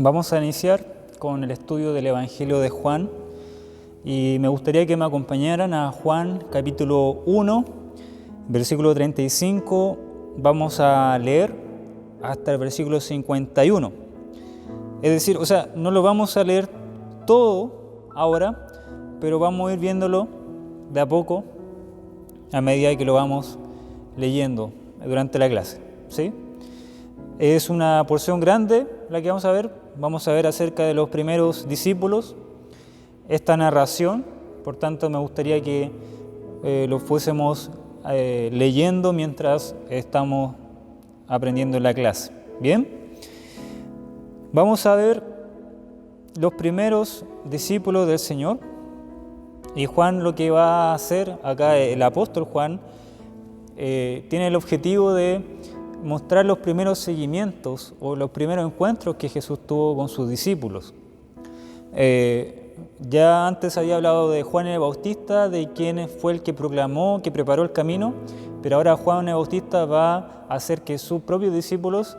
Vamos a iniciar con el estudio del Evangelio de Juan y me gustaría que me acompañaran a Juan capítulo 1, versículo 35. Vamos a leer hasta el versículo 51. Es decir, no lo vamos a leer todo ahora, pero vamos a ir viéndolo de a poco a medida que lo vamos leyendo durante la clase, ¿sí? Es una porción grande la que vamos a ver. Vamos a ver acerca de los primeros discípulos, esta narración. Por tanto, me gustaría que lo fuésemos leyendo mientras estamos aprendiendo en la clase. ¿Bien? Vamos a ver los primeros discípulos del Señor. Y Juan lo que va a hacer acá, el apóstol Juan, tiene el objetivo de mostrar los primeros seguimientos o los primeros encuentros que Jesús tuvo con sus discípulos. Ya antes había hablado de Juan el Bautista, de quién fue el que proclamó, que preparó el camino, pero ahora Juan el Bautista va a hacer que sus propios discípulos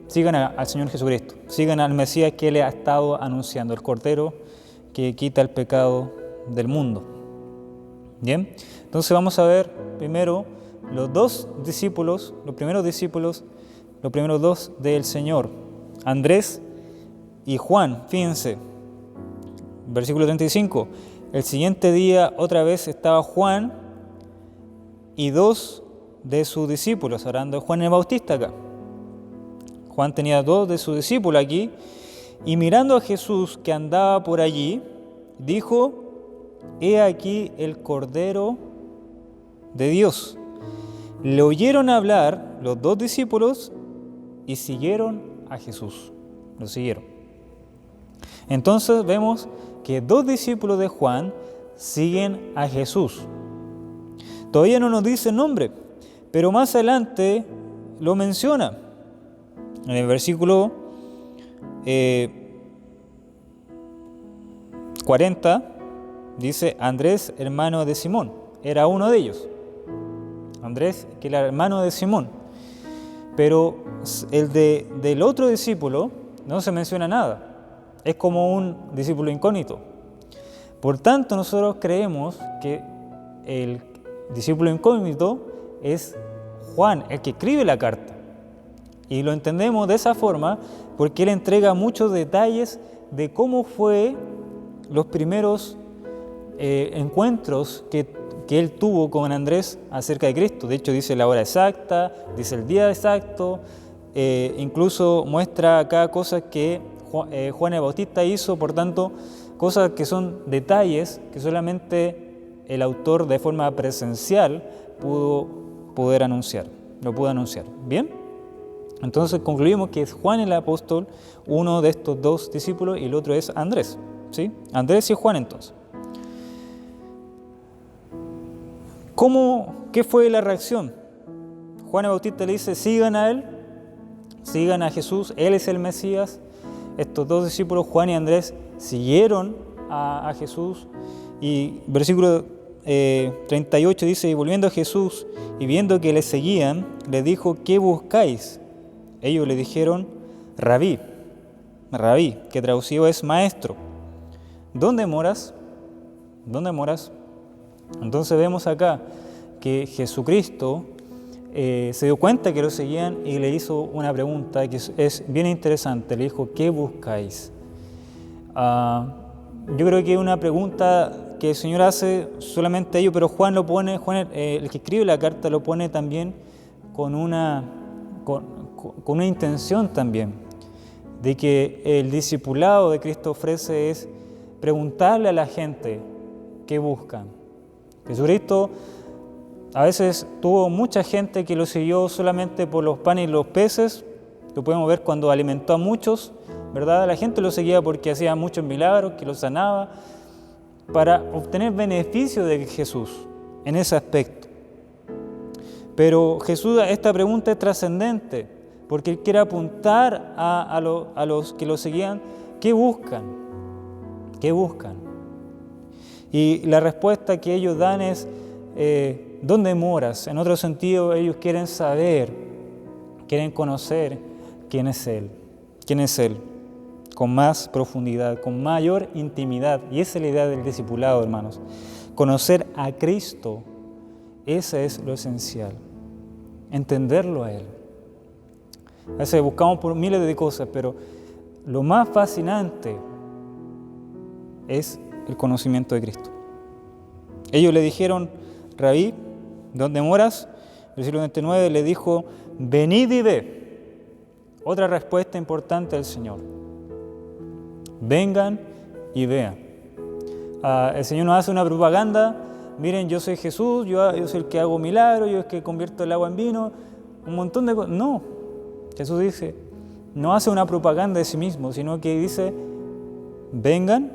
sigan al Señor Jesucristo, sigan al Mesías que Él ha estado anunciando, el Cordero que quita el pecado del mundo. Bien, entonces vamos a ver primero los primeros dos del Señor, Andrés y Juan. Fíjense, versículo 35. El siguiente día otra vez estaba Juan y dos de sus discípulos, hablando de Juan el Bautista acá. Juan tenía dos de sus discípulos aquí, y mirando a Jesús que andaba por allí, dijo: He aquí el Cordero de Dios. Le oyeron hablar los dos discípulos y siguieron a Jesús. Lo siguieron. Entonces vemos que dos discípulos de Juan siguen a Jesús. Todavía no nos dice el nombre, pero más adelante lo menciona. En el versículo 40 dice: Andrés, hermano de Simón. Era uno de ellos. Andrés, que era hermano de Simón. Pero el del otro discípulo no se menciona nada. Es como un discípulo incógnito. Por tanto, nosotros creemos que el discípulo incógnito es Juan, el que escribe la carta. Y lo entendemos de esa forma porque él entrega muchos detalles de cómo fue los primeros encuentros que él tuvo con Andrés acerca de Cristo. De hecho, dice la hora exacta, dice el día exacto, incluso muestra acá cosas que Juan el Bautista hizo, por tanto, cosas que son detalles que solamente el autor de forma presencial lo pudo anunciar. ¿Bien? Entonces concluimos que es Juan el apóstol, uno de estos dos discípulos, y el otro es Andrés. ¿Sí? Andrés y Juan entonces. ¿Qué fue la reacción? Juan el Bautista le dice: sigan a él, sigan a Jesús, él es el Mesías. Estos dos discípulos, Juan y Andrés, siguieron a Jesús. Y versículo 38 dice: y volviendo a Jesús y viendo que le seguían, le dijo: ¿qué buscáis? Ellos le dijeron: Rabí, que traducido es maestro. ¿Dónde moras? Entonces vemos acá que Jesucristo se dio cuenta que lo seguían y le hizo una pregunta que es bien interesante. Le dijo: ¿qué buscáis? Yo creo que es una pregunta que el Señor hace solamente a ellos, pero Juan lo pone, el que escribe la carta, lo pone también con una intención también, de que el discipulado de Cristo ofrece es preguntarle a la gente qué buscan. Jesucristo a veces tuvo mucha gente que lo siguió solamente por los panes y los peces. Lo podemos ver cuando alimentó a muchos, ¿verdad? La gente lo seguía porque hacía muchos milagros, que lo sanaba, para obtener beneficio de Jesús en ese aspecto. Pero Jesús, esta pregunta es trascendente, porque Él quiere apuntar a los que lo seguían. ¿Qué buscan? ¿Qué buscan? Y la respuesta que ellos dan es: ¿dónde moras? En otro sentido, ellos quieren saber, quieren conocer quién es Él. quién es Él, con más profundidad, con mayor intimidad. Y esa es la idea del discipulado, hermanos. Conocer a Cristo, ese es lo esencial. Entenderlo a Él. A veces buscamos por miles de cosas, pero lo más fascinante es el conocimiento de Cristo. Ellos le dijeron, Rabí, ¿dónde moras? Versículo 29 le dijo, venid y ve. Otra respuesta importante del Señor. Vengan y vean. El Señor nos hace una propaganda. Miren, yo soy Jesús, yo soy el que hago milagros, yo es el que convierto el agua en vino. Un montón de cosas. No. Jesús dice, no hace una propaganda de sí mismo, sino que dice, vengan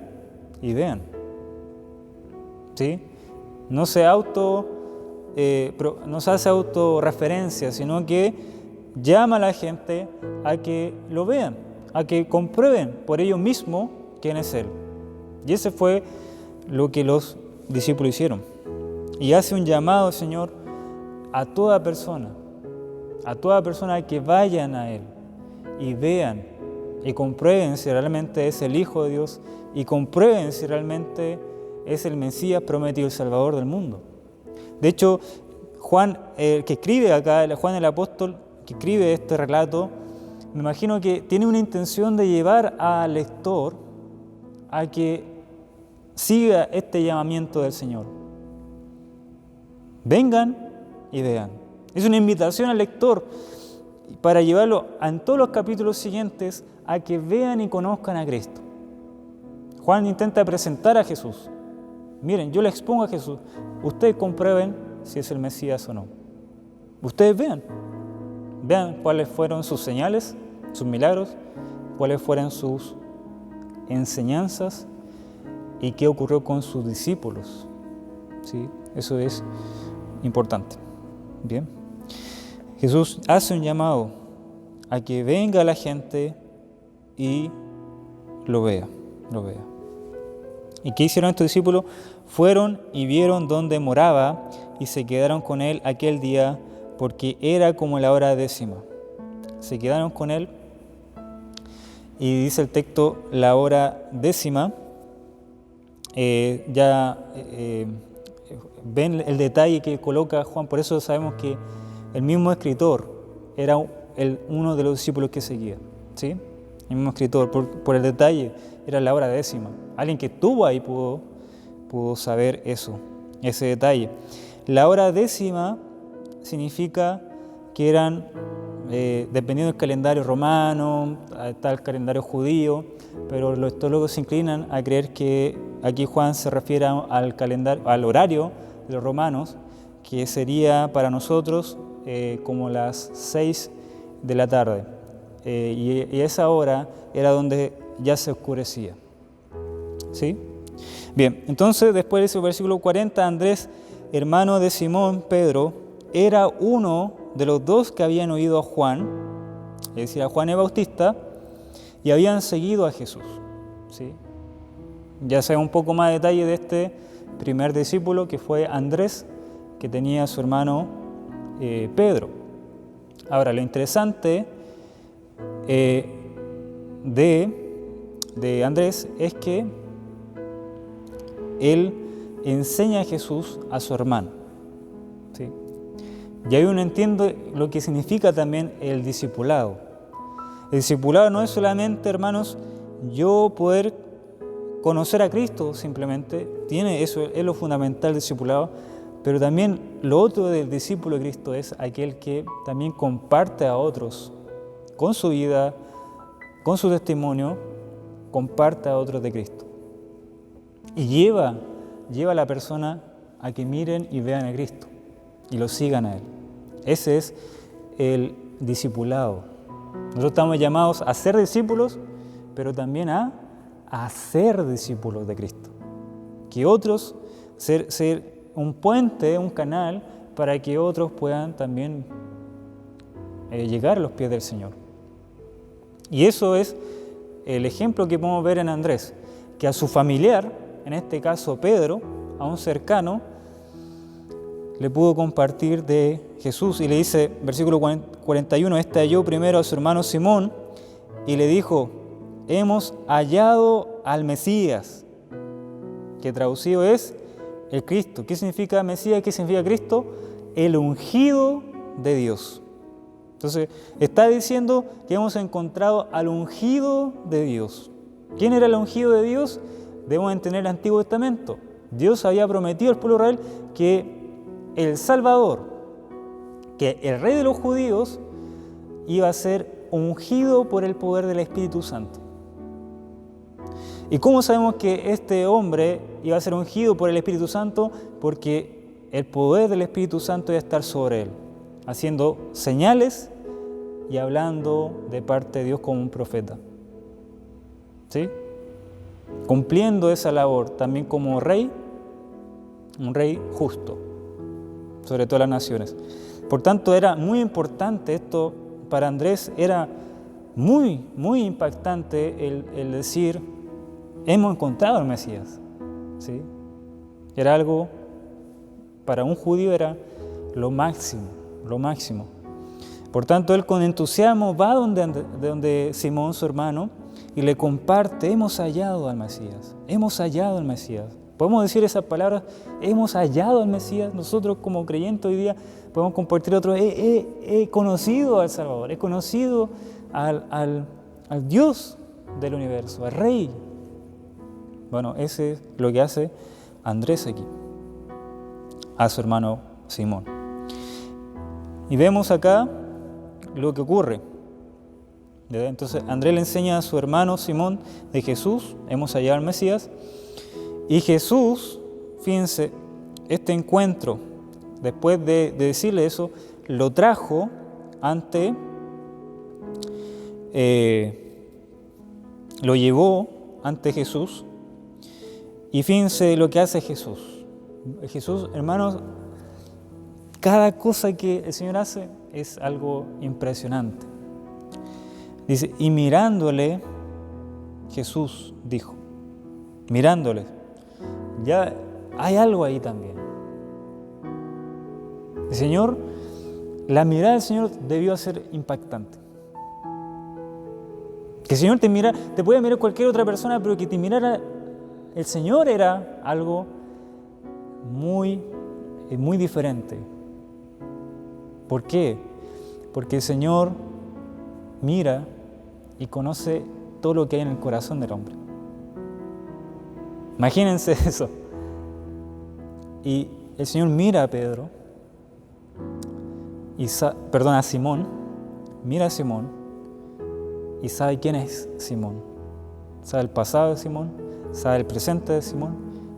y vean. ¿Sí? No se hace autorreferencia, sino que llama a la gente a que lo vean, a que comprueben por ellos mismos quién es Él. Y ese fue lo que los discípulos hicieron. Y hace un llamado, Señor, a toda persona que vayan a Él y vean y comprueben si realmente es el Hijo de Dios y comprueben si realmente es el Mesías prometido, el Salvador del mundo. De hecho, Juan, que escribe acá, Juan el apóstol, que escribe este relato, me imagino que tiene una intención de llevar al lector a que siga este llamamiento del Señor. Vengan y vean. Es una invitación al lector para llevarlo en todos los capítulos siguientes a que vean y conozcan a Cristo. Juan intenta presentar a Jesús. Miren, yo le expongo a Jesús. Ustedes comprueben si es el Mesías o no. Ustedes vean. Vean cuáles fueron sus señales, sus milagros, cuáles fueron sus enseñanzas y qué ocurrió con sus discípulos. ¿Sí? Eso es importante. Bien. Jesús hace un llamado a que venga la gente y lo vea. ¿Y qué hicieron estos discípulos? Fueron y vieron dónde moraba y se quedaron con él aquel día porque era como la hora 10. Se quedaron con él y dice el texto la hora 10. Ven el detalle que coloca Juan, por eso sabemos que el mismo escritor era uno de los discípulos que seguía, ¿sí? El mismo escritor, por el detalle, era la hora 10. Alguien que estuvo ahí pudo saber eso, ese detalle. La hora 10 significa que eran, dependiendo del calendario romano, está el calendario judío, pero los teólogos se inclinan a creer que aquí Juan se refiere al horario de los romanos, que sería para nosotros como las 6 de la tarde. Y esa hora era donde ya se oscurecía. ¿Sí? Bien, entonces después de ese versículo 40, Andrés, hermano de Simón Pedro, era uno de los dos que habían oído a Juan, es decir, a Juan el Bautista, y habían seguido a Jesús. ¿Sí? Ya sabemos un poco más de detalle de este primer discípulo, que fue Andrés, que tenía a su hermano Pedro. Ahora, lo interesante de Andrés es que él enseña a Jesús a su hermano. ¿Sí? Y ahí uno entiende lo que significa también el discipulado. El discipulado no es solamente, hermanos, yo poder conocer a Cristo simplemente, eso es lo fundamental del discipulado, pero también lo otro del discípulo de Cristo es aquel que también comparte a otros con su vida, con su testimonio, comparte a otros de Cristo. Y lleva a la persona a que miren y vean a Cristo y lo sigan a Él. Ese es el discipulado. Nosotros estamos llamados a ser discípulos, pero también a ser discípulos de Cristo. Que otros, ser un puente, un canal, para que otros puedan también llegar a los pies del Señor. Y eso es el ejemplo que podemos ver en Andrés, que a su familiar, en este caso Pedro, a un cercano, le pudo compartir de Jesús y le dice, versículo 41, halló primero a su hermano Simón y le dijo, hemos hallado al Mesías, que traducido es el Cristo. ¿Qué significa Mesías? ¿Qué significa Cristo? El ungido de Dios. Entonces, está diciendo que hemos encontrado al ungido de Dios. ¿Quién era el ungido de Dios? Debemos entender el Antiguo Testamento. Dios había prometido al pueblo de Israel que el Salvador, que el Rey de los judíos, iba a ser ungido por el poder del Espíritu Santo. ¿Y cómo sabemos que este hombre iba a ser ungido por el Espíritu Santo? Porque el poder del Espíritu Santo iba a estar sobre él, haciendo señales y hablando de parte de Dios como un profeta. ¿Sí? Cumpliendo esa labor también como rey, un rey justo, sobre todas las naciones. Por tanto, era muy importante esto para Andrés, era muy impactante el decir, hemos encontrado al Mesías. ¿Sí? Era algo, para un judío era lo máximo. Por tanto, él con entusiasmo va donde Simón, su hermano, y le comparte, hemos hallado al Mesías, hemos hallado al Mesías. Podemos decir esas palabras, hemos hallado al Mesías. Nosotros como creyentes hoy día podemos compartir otro, he conocido al Salvador, he conocido al Dios del universo, al Rey. Bueno, ese es lo que hace Andrés aquí, a su hermano Simón. Y vemos acá lo que ocurre. Entonces Andrés le enseña a su hermano Simón de Jesús, hemos hallado al Mesías, y Jesús, fíjense, este encuentro, después de decirle eso, lo trajo lo llevó ante Jesús, y fíjense lo que hace Jesús. Jesús, hermanos, cada cosa que el Señor hace es algo impresionante. Dice, y mirándole, Jesús dijo, mirándole, ya hay algo ahí también. El Señor, la mirada del Señor debió ser impactante. Que el Señor te mira, te puede mirar cualquier otra persona, pero que te mirara el Señor era algo muy diferente. ¿Por qué? Porque el Señor mira y conoce todo lo que hay en el corazón del hombre. Imagínense eso. Y el Señor mira a Pedro, a Simón, mira a Simón y sabe quién es Simón. Sabe el pasado de Simón, sabe el presente de Simón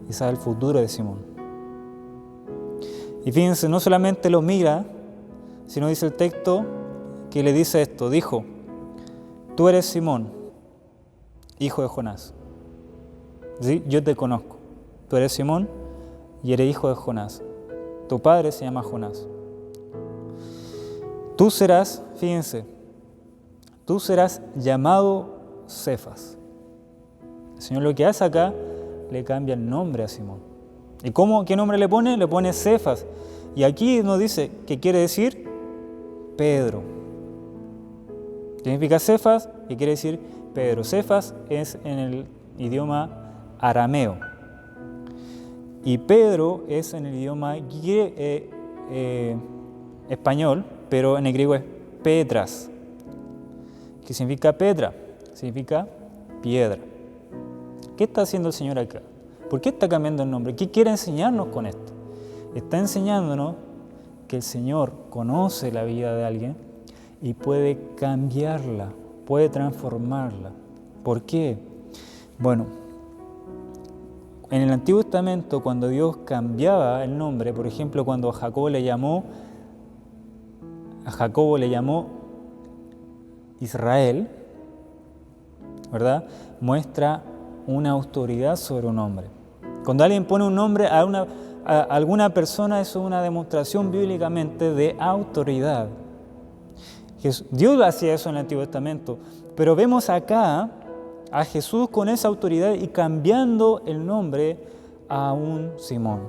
y sabe el futuro de Simón. Y fíjense, no solamente lo mira, sino dice el texto que le dice esto, dijo, tú eres Simón, hijo de Jonás. ¿Sí? Yo te conozco. Tú eres Simón y eres hijo de Jonás. Tu padre se llama Jonás. Tú serás, fíjense, tú serás llamado Cefas. El Señor lo que hace acá, le cambia el nombre a Simón. ¿Y qué nombre le pone? Le pone Cefas. Y aquí nos dice, ¿qué quiere decir? Pedro. Significa Cefas y quiere decir Pedro. Cefas es en el idioma arameo. Y Pedro es en el idioma español, pero en el griego es Petras. ¿Qué significa Petra? Significa piedra. ¿Qué está haciendo el Señor acá? ¿Por qué está cambiando el nombre? ¿Qué quiere enseñarnos con esto? Está enseñándonos que el Señor conoce la vida de alguien y puede cambiarla, puede transformarla. ¿Por qué? Bueno, en el Antiguo Testamento, cuando Dios cambiaba el nombre, por ejemplo, cuando a Jacobo le llamó Israel, ¿verdad? Muestra una autoridad sobre un hombre. Cuando alguien pone un nombre a alguna persona, eso es una demostración bíblicamente de autoridad. Dios hacía eso en el Antiguo Testamento, pero vemos acá a Jesús con esa autoridad y cambiando el nombre a un Simón.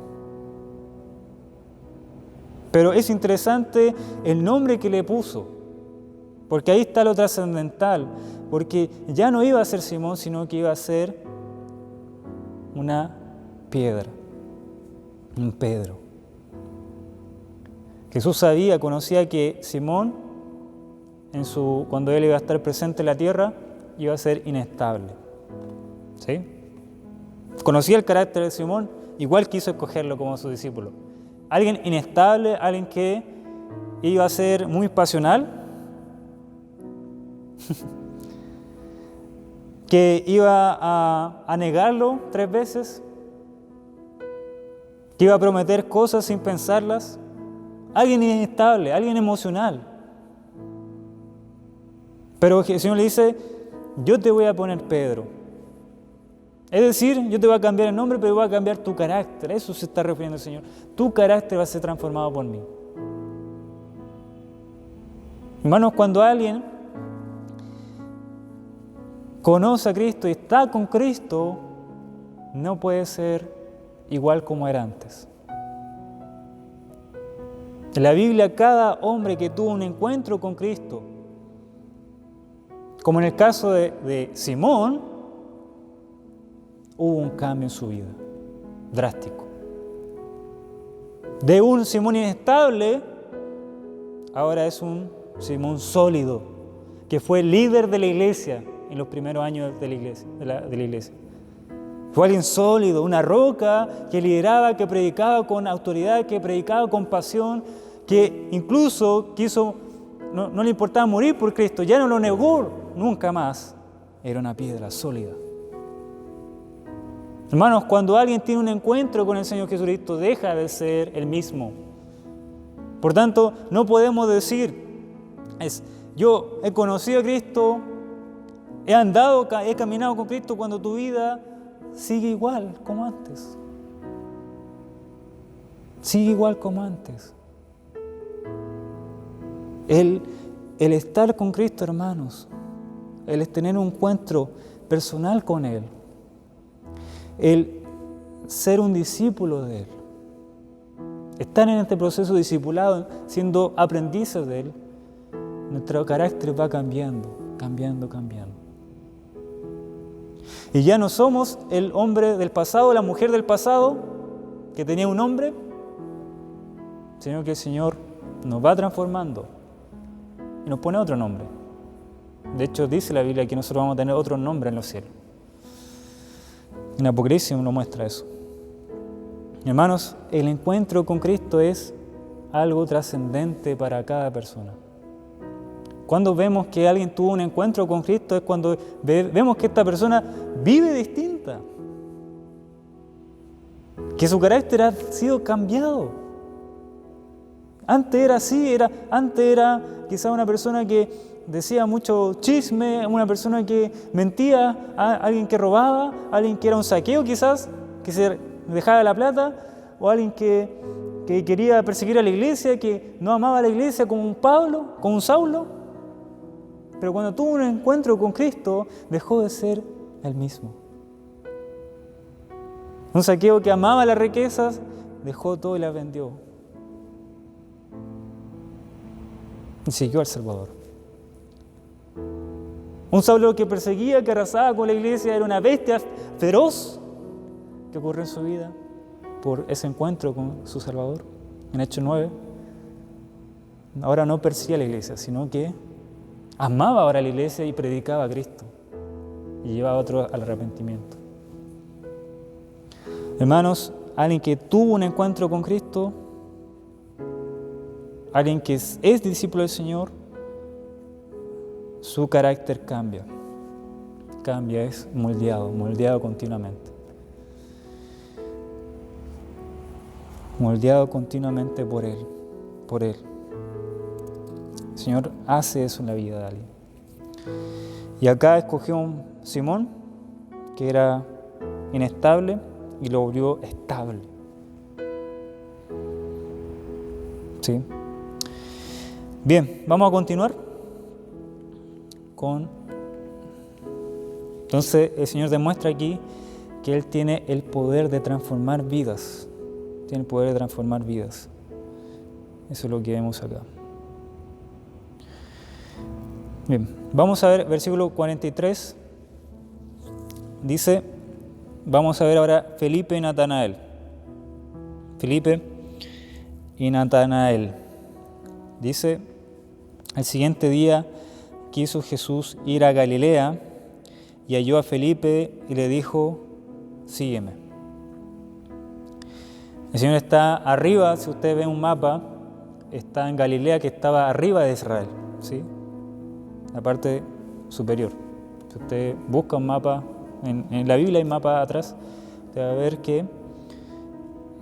Pero es interesante el nombre que le puso. Porque ahí está lo trascendental, porque ya no iba a ser Simón, sino que iba a ser una piedra, un Pedro. Jesús sabía, conocía que Simón, cuando él iba a estar presente en la tierra, iba a ser inestable. ¿Sí? Conocía el carácter de Simón, igual quiso escogerlo como su discípulo. Alguien inestable, alguien que iba a ser muy pasional, que iba a negarlo 3 veces, que iba a prometer cosas sin pensarlas, alguien inestable, alguien emocional. Pero el Señor le dice, yo te voy a poner Pedro. Es decir, yo te voy a cambiar el nombre, pero voy a cambiar tu carácter. A eso se está refiriendo el Señor. Tu carácter va a ser transformado por mí. Hermanos, cuando alguien conoce a Cristo y está con Cristo, no puede ser igual como era antes. En la Biblia, cada hombre que tuvo un encuentro con Cristo, como en el caso de Simón, hubo un cambio en su vida, drástico. De un Simón inestable, ahora es un Simón sólido, que fue líder de la iglesia en los primeros años de la iglesia. Fue alguien sólido, una roca que lideraba, que predicaba con autoridad, que predicaba con pasión, que incluso no le importaba morir por Cristo, ya no lo negó nunca más. Era una piedra sólida. Hermanos, cuando alguien tiene un encuentro con el Señor Jesucristo, deja de ser el mismo. Por tanto, no podemos decir, yo he conocido a Cristo, he caminado con Cristo, cuando tu vida sigue igual como antes. Sigue igual como antes. El estar con Cristo, hermanos, el tener un encuentro personal con Él, el ser un discípulo de Él, estar en este proceso de discipulado, siendo aprendices de Él, nuestro carácter va cambiando. Y ya no somos el hombre del pasado, la mujer del pasado, que tenía un nombre, sino que el Señor nos va transformando y nos pone otro nombre. De hecho, dice la Biblia que nosotros vamos a tener otro nombre en los cielos. En Apocalipsis nos muestra eso. Hermanos, el encuentro con Cristo es algo trascendente para cada persona. Cuando vemos que alguien tuvo un encuentro con Cristo es cuando vemos que esta persona vive distinta, que su carácter ha sido cambiado. Antes era así, antes era quizá una persona que decía mucho chisme, una persona que mentía, alguien que robaba, alguien que era un saqueo quizás, que se dejaba la plata, o alguien que quería perseguir a la iglesia, que no amaba a la iglesia como un Pablo, como un Saulo. Pero cuando tuvo un encuentro con Cristo, dejó de ser el mismo. Un saqueo que amaba las riquezas, dejó todo y las vendió. Y siguió al Salvador. Un Saulo que perseguía, que arrasaba con la iglesia, era una bestia feroz que ocurrió en su vida por ese encuentro con su Salvador. En Hechos 9, ahora no perseguía a la iglesia, sino que amaba ahora a la iglesia y predicaba a Cristo y llevaba a otros al arrepentimiento. Hermanos, alguien que tuvo un encuentro con Cristo, alguien que es discípulo del Señor, su carácter cambia, es moldeado continuamente. Moldeado continuamente por Él. El Señor hace eso en la vida de alguien. Y acá escogió un Simón que era inestable y lo volvió estable. ¿Sí? Bien, vamos a continuar Entonces el Señor demuestra aquí que Él tiene el poder de transformar vidas. Tiene el poder de transformar vidas. Eso es lo que vemos acá. Bien, vamos a ver versículo 43. Dice, vamos a ver ahora Felipe y Natanael. Felipe y Natanael. Dice, el siguiente día quiso Jesús ir a Galilea y halló a Felipe y le dijo, sígueme. El Señor está arriba, si usted ve un mapa, está en Galilea, que estaba arriba de Israel, ¿sí? La parte superior. Si usted busca un mapa, en la Biblia hay mapa atrás, usted va a ver que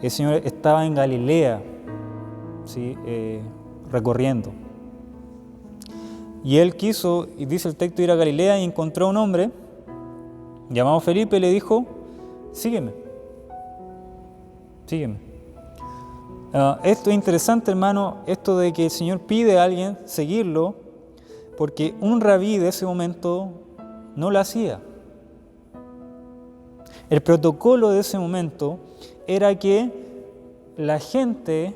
el Señor estaba en Galilea, ¿sí? Recorriendo. Y él quiso, y dice el texto, ir a Galilea y encontró a un hombre llamado Felipe y le dijo, sígueme. Sígueme. Esto es interesante, hermano, esto de que el Señor pide a alguien seguirlo, porque un rabí de ese momento no lo hacía. El protocolo de ese momento era que la gente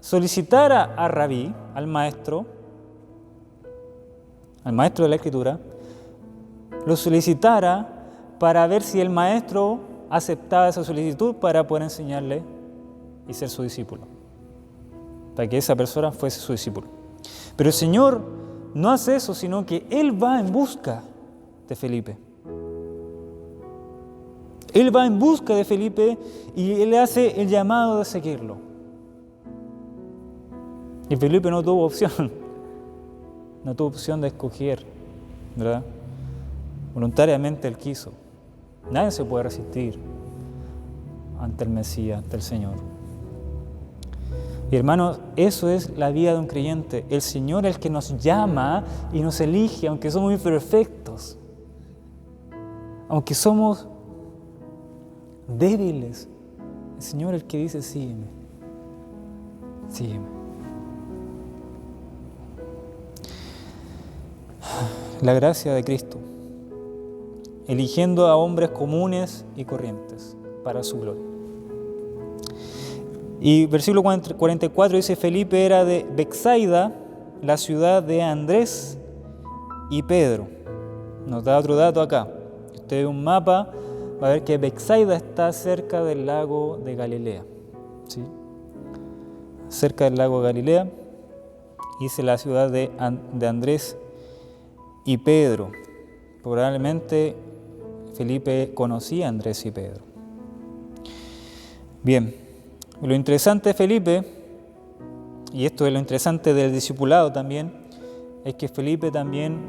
solicitara a rabí, al maestro de la Escritura, lo solicitara para ver si el maestro aceptaba esa solicitud para poder enseñarle y ser su discípulo, para que esa persona fuese su discípulo. Pero el Señor no hace eso, sino que Él va en busca de Felipe. Él va en busca de Felipe y Él le hace el llamado de seguirlo. Y Felipe no tuvo opción de escoger, ¿verdad? Voluntariamente Él quiso. Nadie se puede resistir ante el Mesías, ante el Señor. Y hermanos, eso es la vida de un creyente. El Señor es el que nos llama y nos elige, aunque somos imperfectos, aunque somos débiles. El Señor es el que dice, sígueme, sígueme. La gracia de Cristo, eligiendo a hombres comunes y corrientes para su gloria. Y versículo 44 dice, Felipe era de Betsaida, la ciudad de Andrés y Pedro. Nos da otro dato acá. Si usted ve un mapa, va a ver que Betsaida está cerca del lago de Galilea, ¿sí? Cerca del lago de Galilea, dice la ciudad de Andrés y Pedro. Probablemente Felipe conocía a Andrés y Pedro. Bien, lo interesante de Felipe, y esto es lo interesante del discipulado también, es que Felipe también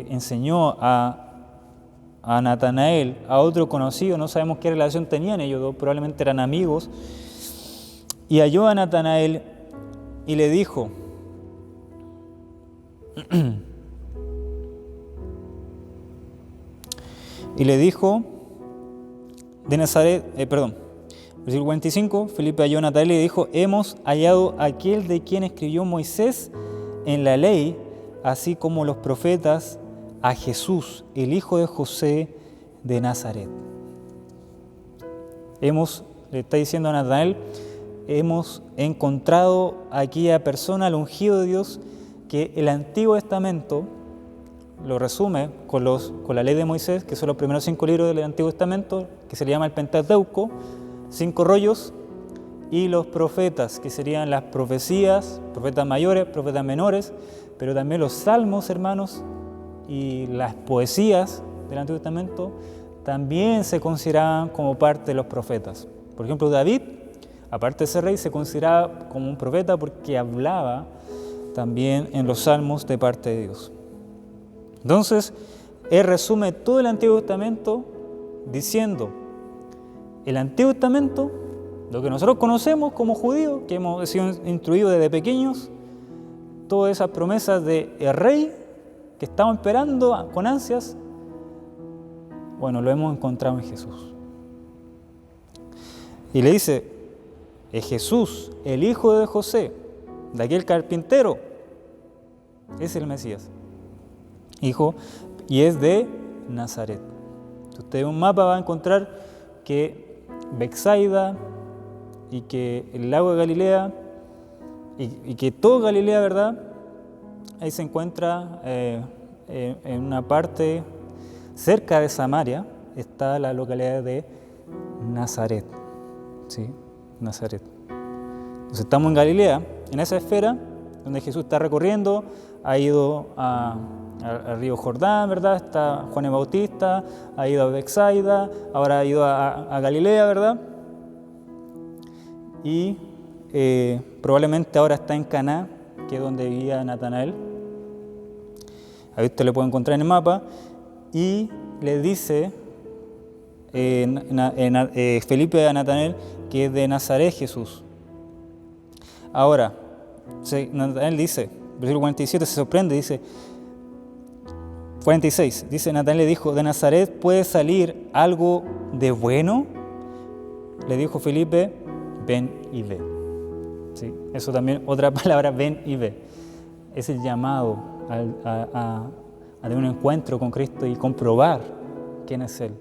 enseñó a Natanael, a otro conocido, no sabemos qué relación tenían ellos dos, probablemente eran amigos, y halló a Natanael y le dijo, de Nazaret, versículo 45, Felipe halló a Natanael y le dijo, hemos hallado a aquel de quien escribió Moisés en la ley, así como los profetas, a Jesús, el hijo de José de Nazaret. Le está diciendo a Natanael, hemos encontrado a aquella persona, al ungido de Dios, que el Antiguo Testamento lo resume con la ley de Moisés, que son los primeros 5 libros del Antiguo Testamento, que se le llama el Pentateuco, 5 rollos, y los profetas, que serían las profecías, profetas mayores, profetas menores, pero también los salmos, hermanos, y las poesías del Antiguo Testamento también se consideraban como parte de los profetas. Por ejemplo, David, aparte de ser rey, se consideraba como un profeta porque hablaba también en los salmos de parte de Dios. Entonces, él resume todo el Antiguo Testamento diciendo, el Antiguo Testamento, lo que nosotros conocemos como judíos, que hemos sido instruidos desde pequeños, todas esas promesas de el rey que estamos esperando con ansias, bueno, lo hemos encontrado en Jesús. Y le dice, es Jesús, el hijo de José, de aquel carpintero, es el Mesías. Hijo, y es de Nazaret. Si usted ve un mapa va a encontrar que Betsaida y que el lago de Galilea y que todo Galilea, ¿verdad?, ahí se encuentra en una parte cerca de Samaria, está la localidad de Nazaret. ¿Sí? Nazaret. Entonces estamos en Galilea, en esa esfera donde Jesús está recorriendo, ha ido al río Jordán, ¿verdad? Está Juan el Bautista, ha ido a Betsaida, ahora ha ido a Galilea, ¿verdad? Y probablemente ahora está en Caná, que es donde vivía Natanael. Ahí usted lo puede encontrar en el mapa. Y le dice Felipe a Natanael que es de Nazaret Jesús. Ahora, Natanael dice, versículo 47 se sorprende, dice, 46, dice, Natanael le dijo, ¿de Nazaret puede salir algo de bueno? Le dijo Felipe, ven y ve. ¿Sí? Eso también, otra palabra, ven y ve. Es el llamado a tener un encuentro con Cristo y comprobar quién es Él.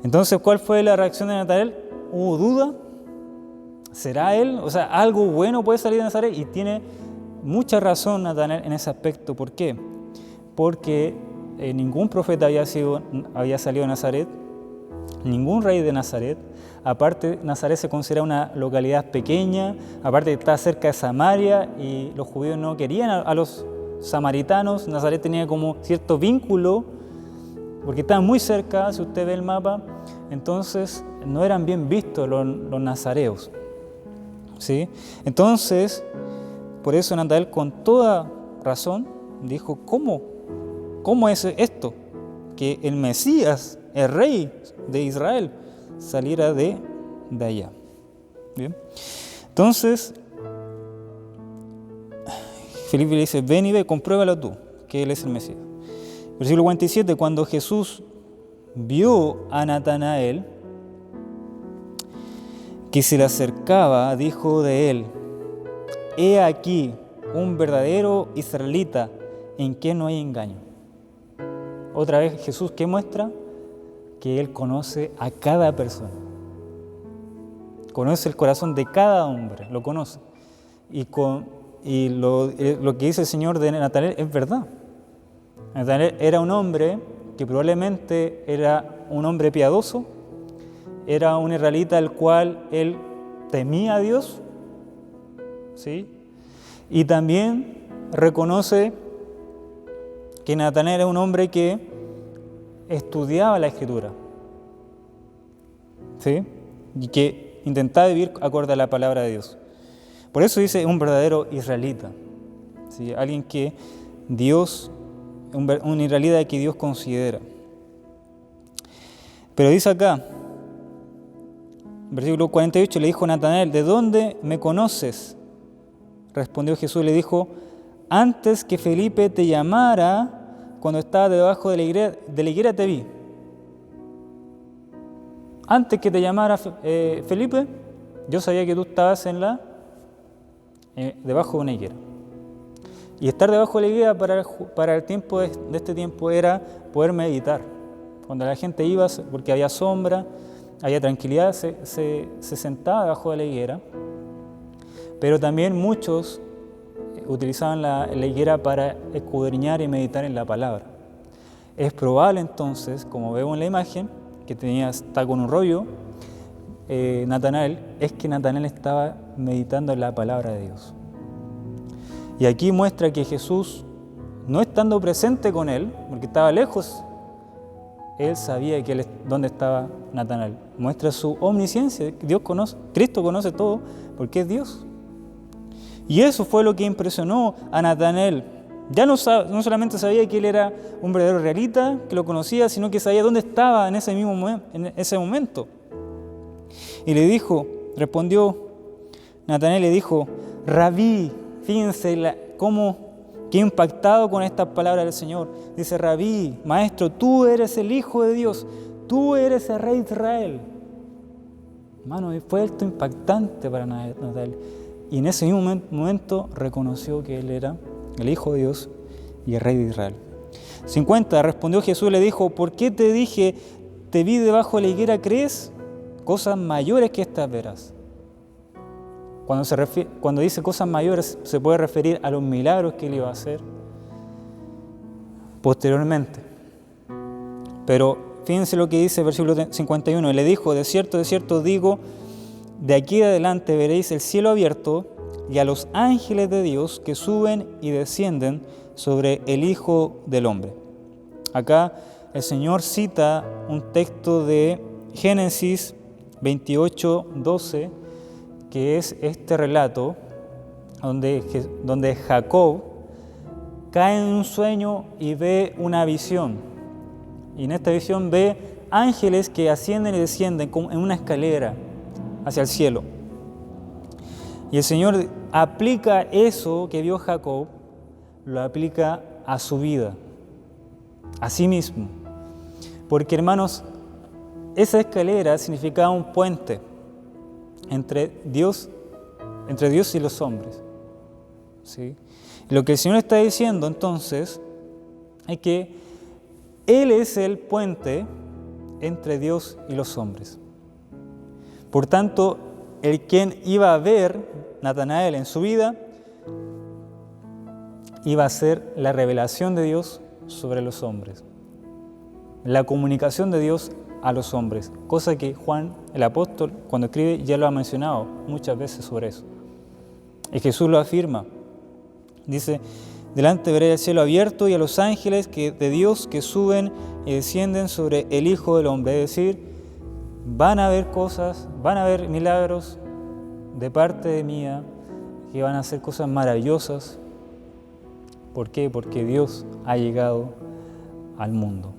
Entonces, ¿cuál fue la reacción de Natanael? ¿Hubo duda? ¿Será Él? O sea, ¿algo bueno puede salir de Nazaret? Y tiene mucha razón Natanael en ese aspecto. ¿Por qué? Porque ningún profeta había salido de Nazaret, ningún rey de Nazaret. Aparte, Nazaret se considera una localidad pequeña, aparte está cerca de Samaria y los judíos no querían a los samaritanos. Nazaret tenía como cierto vínculo, porque estaban muy cerca, si usted ve el mapa, entonces no eran bien vistos los nazareos. ¿Sí? Entonces, por eso Natanael con toda razón dijo, ¿cómo es esto? Que el Mesías, el rey de Israel, saliera de allá. ¿Bien? Entonces, Felipe le dice, ven y ve, compruébalo tú, que Él es el Mesías. Versículo 47, cuando Jesús vio a Natanael, que se le acercaba, dijo de él, he aquí un verdadero israelita en quien no hay engaño. Otra vez Jesús, ¿qué muestra? Que Él conoce a cada persona. Conoce el corazón de cada hombre, lo conoce. Y lo que dice el Señor de Natanael es verdad. Natanael era un hombre que probablemente era un hombre piadoso, era un israelita al cual él temía a Dios, ¿sí? Y también reconoce que Natanael era un hombre que estudiaba la Escritura, ¿sí? Y que intentaba vivir acorde a la palabra de Dios. Por eso dice un verdadero israelita, ¿sí? Alguien que Dios, un israelita que Dios considera. Pero dice acá, versículo 48, le dijo Natanael, ¿de dónde me conoces? Respondió Jesús y le dijo, antes que Felipe te llamara, cuando estaba debajo de la higuera te vi. Antes que te llamara Felipe, yo sabía que tú estabas debajo de una higuera. Y estar debajo de la higuera para el tiempo de este tiempo era poder meditar. Cuando la gente iba, porque había sombra, había tranquilidad, se sentaba debajo de la higuera, pero también muchos utilizaban la higuera para escudriñar y meditar en la palabra. Es probable entonces, como vemos en la imagen, que está con un rollo, Natanael, es que Natanael estaba meditando en la palabra de Dios. Y aquí muestra que Jesús, no estando presente con él, porque estaba lejos, él sabía dónde estaba Natanael. Muestra su omnisciencia. Cristo conoce todo porque es Dios. Y eso fue lo que impresionó a Natanael. Ya no solamente sabía que él era un verdadero israelita, que lo conocía, sino que sabía dónde estaba en ese momento. Y respondió Natanael, le dijo, Rabí, fíjense qué impactado con estas palabras del Señor. Dice, Rabí, maestro, tú eres el Hijo de Dios, tú eres el Rey de Israel. Hermano, fue esto impactante para Natanael. Y en ese mismo momento reconoció que él era el Hijo de Dios y el Rey de Israel. 50, respondió Jesús y le dijo, ¿por qué te dije, te vi debajo de la higuera, crees? Cosas mayores que estas verás. Cuando dice cosas mayores, se puede referir a los milagros que Él iba a hacer posteriormente. Pero fíjense lo que dice el versículo 51. Y le dijo, de cierto digo, de aquí de adelante veréis el cielo abierto y a los ángeles de Dios que suben y descienden sobre el Hijo del Hombre. Acá el Señor cita un texto de Génesis 28:12, que es este relato donde Jacob cae en un sueño y ve una visión. Y en esta visión ve ángeles que ascienden y descienden como en una escalera hacia el cielo. Y el Señor aplica eso que vio Jacob, lo aplica a su vida, a sí mismo. Porque, hermanos, esa escalera significaba un puente entre Dios y los hombres. ¿Sí? Lo que el Señor está diciendo entonces es que Él es el puente entre Dios y los hombres. Por tanto, el quien iba a ver Natanael en su vida iba a ser la revelación de Dios sobre los hombres, la comunicación de Dios a los hombres, cosa que Juan, el apóstol, cuando escribe ya lo ha mencionado muchas veces sobre eso. Y Jesús lo afirma. Dice, delante veré el cielo abierto y a los ángeles de Dios que suben y descienden sobre el Hijo del Hombre. Es decir, van a haber cosas, van a haber milagros de parte de mía, que van a hacer cosas maravillosas. ¿Por qué? Porque Dios ha llegado al mundo.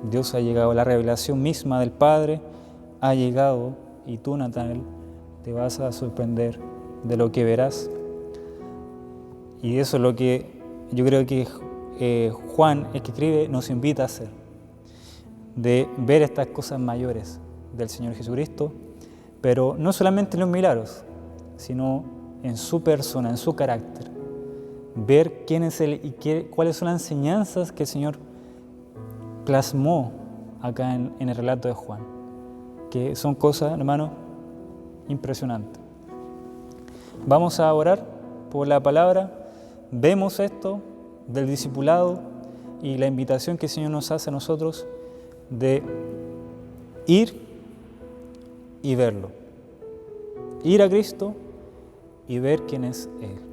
Dios ha llegado, la revelación misma del Padre ha llegado, y tú, Natanael, te vas a sorprender de lo que verás. Y eso es lo que yo creo que Juan, el que escribe, nos invita a hacer, de ver estas cosas mayores del Señor Jesucristo, pero no solamente en los milagros, sino en su persona, en su carácter. Ver quién es Él y cuáles son las enseñanzas que el Señor plasmó acá en el relato de Juan, que son cosas, hermanos, impresionantes. Vamos a orar por la palabra. Vemos esto del discipulado y la invitación que el Señor nos hace a nosotros de ir y verlo. Ir a Cristo y ver quién es Él.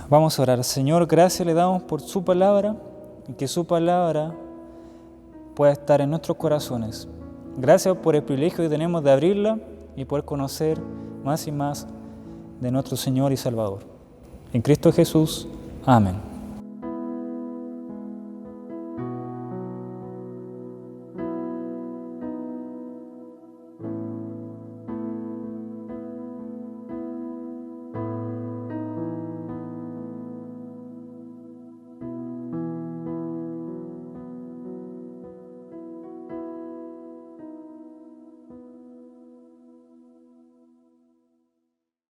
Vamos a orar. Señor, gracias le damos por su palabra y que su palabra pueda estar en nuestros corazones. Gracias por el privilegio que tenemos de abrirla y poder conocer más y más de nuestro Señor y Salvador. En Cristo Jesús. Amén.